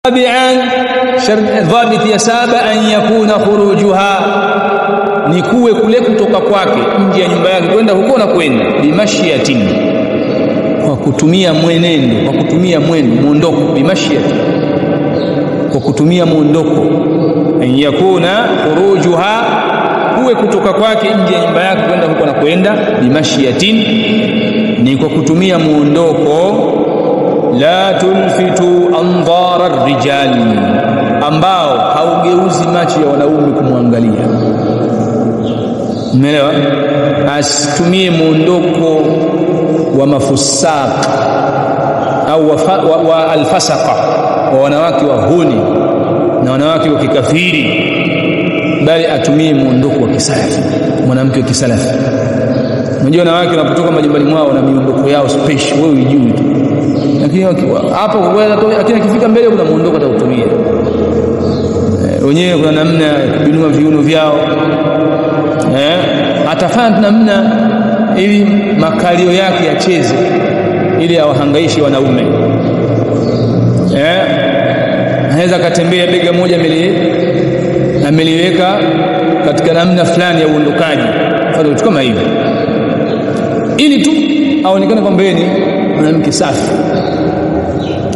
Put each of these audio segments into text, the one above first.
tabi'an dhabit ya saba an yakuna khurujuha ni kuwe kule kutoka kwake nje ya nyumba yake kwenda huko na kwenda bimashiyatin kwa kutumia mwenendo kwa kutumia muondoko bimashiyatin kwa kutumia muondoko an yakuna khurujuha kuwe kutoka kwake nje ya nyumba yake kwenda huko na kwenda bimashiyatin ni kwa kutumia muondoko la tulfitu anzara ar-rijali ambao haugeuzi macho ya wanaume kumwangalia. Umeelewa? Asitumie muondoko wa mafusaq au wa alfasaqa wa wanawake wa huni na wanawake wa kikafiri, bali atumie muondoko wa kisalafi, mwanamke wa kisalafi. Unajua wanawake wanapotoka majumbani mwao na miondoko yao special, wewe unijui tu, lakini hapo lakini akifika mbele kuna muondoko atautumia wenyewe. Kuna namna ya kubinua viuno vyao, atafanya namna ili makalio yake yacheze ili awahangaishe wanaume. Anaweza katembea bega moja ameliweka katika namna fulani ya uondokaji fadhili kama hivi, ili tu aonekane kwamba yeye ni mwanamke safi.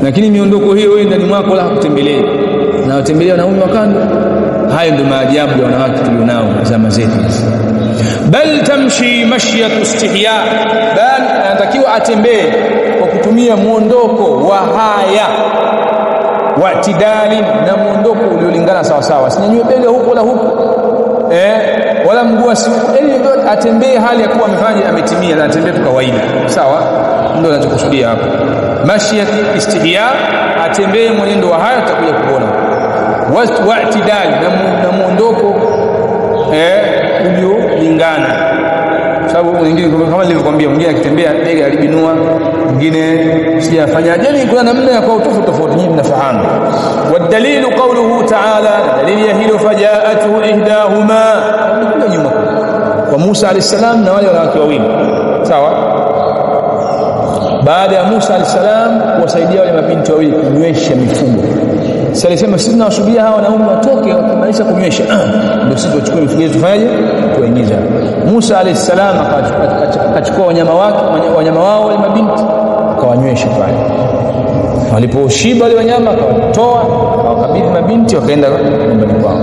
Lakini miondoko hiyo wewe ndani mwako la kutembelea na watembelea wanaume wa kando. Hayo ndio maajabu ya wanawake tulionao zama zetu. Bal tamshi mashyatu istihya, bal anatakiwa atembee kwa kutumia muondoko wa haya wa tidali, na muondoko uliolingana sawa sawa, sinyanyue bega huko wala huko wala mguu ili atembee hali ya kuwa amefanya ametimia, na atembee kwa kawaida sawa. Ndio anachokusudia hapo mashyat istihya, atembee mwenendo wa haya tutakuja kuona wa itidal, na muondoko uliolingana. Sababu mwingine kama nilivyokuambia, mwingine akitembea bega alibinua, mwingine sijafanya jeni, kuna namna ya kwa tofauti nyingi mnafahamu. Wadalilu qawluhu ta'ala, dalili ya hilo fajaatu ihdahuma, kwa nyuma kwa Musa alayhisalam na wale wanawake wawili sawa. Baada ya Musa alayhisalam kuwasaidia wale mabinti wawili kunywesha mifugo, sasa alisema sisi tunawasubiria hawa wanaume watoke wakimaliza kunywesha ndio sisi tuchukue mifugo tufanyaje tuingize. Musa alayhisalam akachukua wanyama wao wale mabinti akawanywesha pale. Waliposhiba wale wanyama akawatoa wakabidhi mabinti wakaenda nyumbani kwao.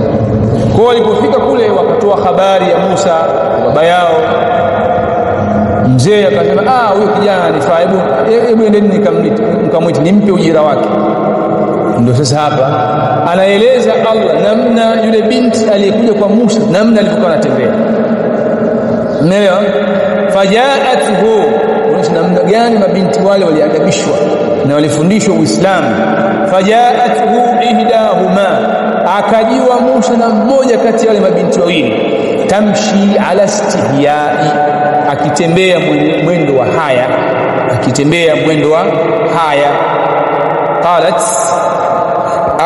Kwa walipofika kule wakatoa habari ya Musa baba yao. Mzee akasema huyo kijana anifaa, hebu endeni mkamwite nimpe ujira wake. Ndio sasa hapa anaeleza Allah namna yule binti aliyekuja kwa Musa namna alivyokuwa anatembea. Umeelewa? Fajaatuhu, namna gani mabinti wale waliadabishwa na walifundishwa Uislamu. Fajaatuhu ihdahuma, akajiwa Musa na mmoja kati ya wale mabinti wawili, tamshi ala istihyai, akitembea mwendo wa haya, akitembea mwendo wa haya. Qalat,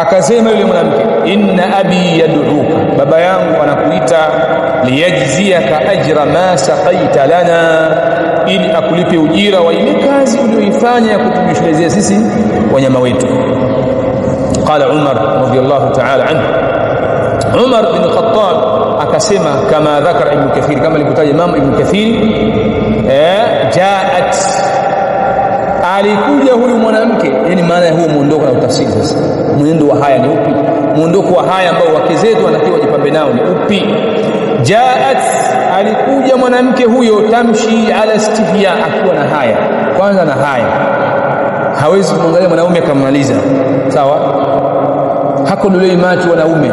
akasema yule mwanamke, inna abi yad'uka, baba yangu anakuita, liyajziyaka ajra ma saqaita lana, ili akulipe ujira wa ile kazi uliyoifanya ya kutumishelezea sisi wanyama wetu. Qala Umar radiyallahu ta'ala anhu, Umar bin Khattab akasema kama dhakara Ibn Kathir, kama alivyotaja Imam Ibn Kathir, jaat, alikuja huyu mwanamke. Yani maana ya huo muondoko na utafsiri sasa, mwenendo wa haya ni upi? Muondoko wa haya ambao wake zetu wanatakiwa jipambe nao ni upi? Jaat, alikuja mwanamke huyo, tamshi ala istihya, akiwa na haya. Kwanza na haya, hawezi kumwangalia mwanaume akamaliza sawa, hakodolei macho wanaume,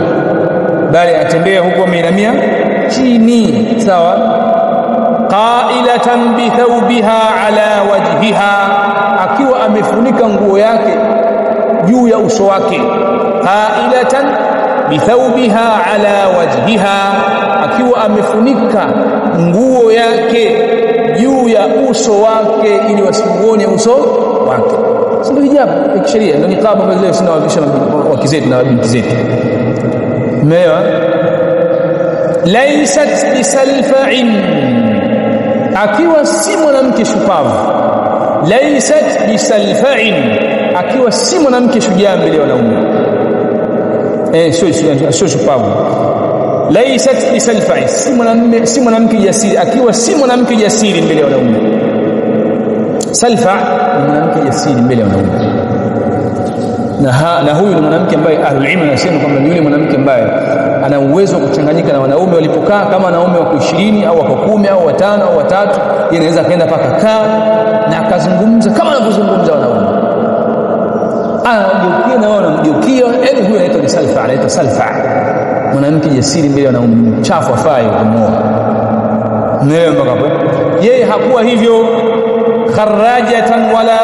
bali atembea huko ameinamia chini sawa. Qailatan bi thawbiha ala wajhiha, akiwa amefunika nguo yake juu ya uso wake. Qailatan bi thawbiha ala wajhiha, akiwa amefunika nguo yake juu ya uso wake ili wasimuone uso wake. Sio hijab ya kisheria, ndio niqab ambazo leo sina wavisha wake zetu na binti zetu. Umeelewa? Laysat bisalfa'in, akiwa si mwanamke shupavu. Laysat bisalfa'in, akiwa si mwanamke shujaa mbele ya wanaume, sio shupavu. Laysat bisalfa'i, si mwanamke jasiri, akiwa si mwanamke jasiri mbele ya wanaume. Salfa ni mwanamke jasiri mbele ya wanaume, na huyu ni mwanamke ambaye ahlul ilm wanasema kwamba ni yule mwanamke ambaye ana uwezo wa kuchanganyika na wanaume walipokaa, kama wanaume wako 20 au wako 10 au 5 au 3, yeye anaweza kaenda paka kaa na akazungumza kama anavyozungumza wanaume, anageukia na wao wanamgeukia. Yaani huyu anaitwa salfa, anaitwa salfa, mwanamke jasiri mbele ya wanaume, mchafu afai kumuoa. Ndio mpaka hapo yeye hakuwa hivyo. Kharajatan wala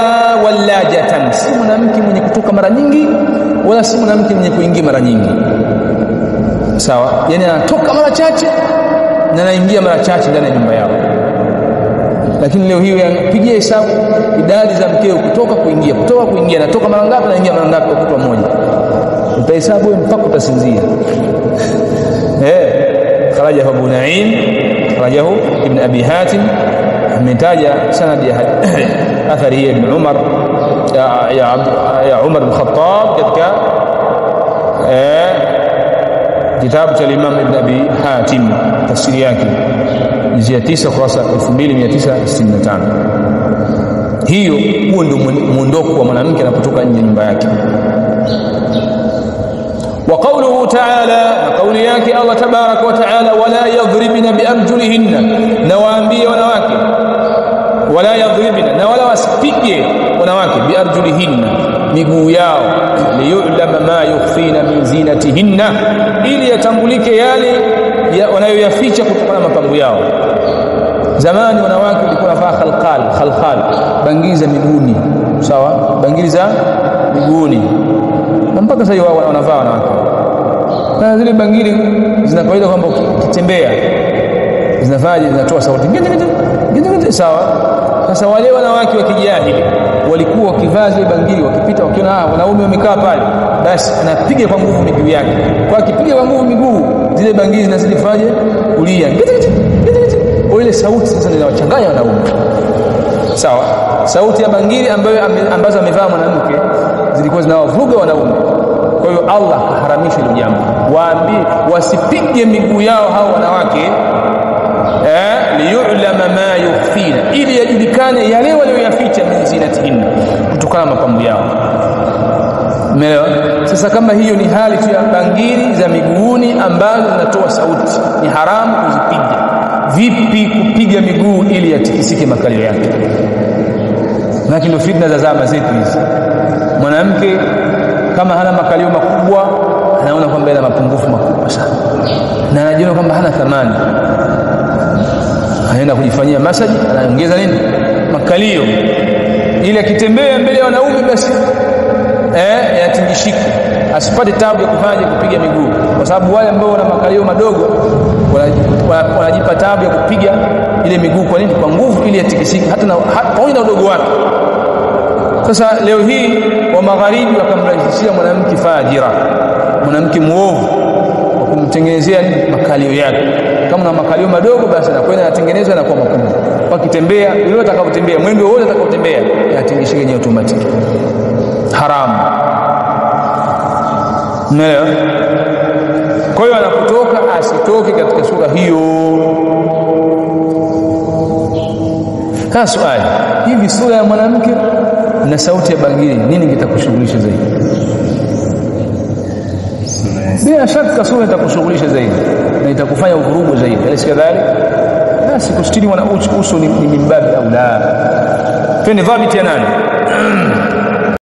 walajatan, si mwanamke mwenye kutoka mara nyingi wala si mwanamke mwenye kuingia mara nyingi, sawa. Yani anatoka mara chache na anaingia mara chache ndani ya nyumba yao. Lakini leo hiyo pigia hesabu idadi za mkeo kutoka kuingia, anatoka mara ngapi na aingia mara ngapi kwa kutwa moja, utahesabu mpaka utasinzia. Kharajahu Abu Naim, kharajahu Ibn Abi Hatim, ametaja sanad ya athari hii Ibn Umar ya Umar bin Khattab katika kitabu cha Imam Ibn Abi Hatim, tafsiri yake juzuu ya 9 kurasa 2965. Huo ndio muondoko wa mwanamke anapotoka nje nyumba yake. Wa qawluhu ta'ala, qawli yake Allah tabaraka wa ta'ala, wala yadhribna biarjulihinna, na waambie wanawake wala yadhribna, na wala wasipige wanawake biarjulihinna, miguu yao, liyu'lama ma yukhfina min zinatihinna, ili yatambulike yale wanayoyaficha kutokana na mapambo yao. Zamani wanawake walikuwa wanavaa khalkhal, bangili za miguuni, sawa, bangili za miguuni, na mpaka sasa wao wanavaa wanawake. Na zile bangili zina kawaida kwamba ukitembea zinatoa sauti ngine, sawa. Sasa wale wanawake wa kijahili walikuwa wakivaa zile bangili, wakipita wakiona wanaume wamekaa pale, basi anapiga kwa nguvu miguu yake. Kwa akipiga kwa nguvu miguu, zile bangili zinazilifaje kulia, kwa ile sauti sasa inawachanganya wanaume, sawa. Sauti ya bangili ambazo amevaa mwanamke zilikuwa zinawavuga wanaume. Kwa hiyo Allah kaharamisha hilo jambo, waambie wasipige miguu yao hao wanawake, liyu'lama ma yukhfina, ili yajulikane yale walioyaficha min zinatihinna, kutokana na mapambo yao. Umeelewa? Sasa kama hiyo ni hali tu ya bangili za miguuni ambazo zinatoa sauti, ni haramu kuzipiga. Vipi kupiga miguu ili yatikisike makalio yake? Lakini ndio fitna za zama zetu hizi. Mwanamke kama hana makalio makubwa anaona kwamba ana mapungufu makubwa sana, na anajiona kwamba hana thamani, anaenda kujifanyia masaji, anaongeza nini, makalio, ili akitembea mbele ya wanaume basi yatingishike, asipate tabu ya kupiga miguu, kwa sababu wale ambao wana makalio madogo wanajipa tabu ya kupiga ile miguu. Kwa nini? Kwa nguvu, ili yatikisike hata pamoja na udogo wake. Sasa leo hii wa magharibi wakamrahisishia mwanamke fajira, mwanamke muovu, kwa kumtengenezea makalio yake. Kama na makalio madogo, basi anakwenda anatengenezwa na kuwa makubwa. Wakitembea yule atakapotembea, mwendo wote atakapotembea, yatingishike yenyewe automatic. Haramu. Umeelewa? Kwa hiyo anapotoka asitoke katika sura hiyo. Sasa swali, hivi sura ya mwanamke na sauti ya bangili, nini kitakushughulisha zaidi? Bila shaka sura itakushughulisha zaidi na itakufanya uvurugu zaidi. Alikadhalika basi kustiri wana uso ni mimbabi au la. Twende dhabiti ya nani?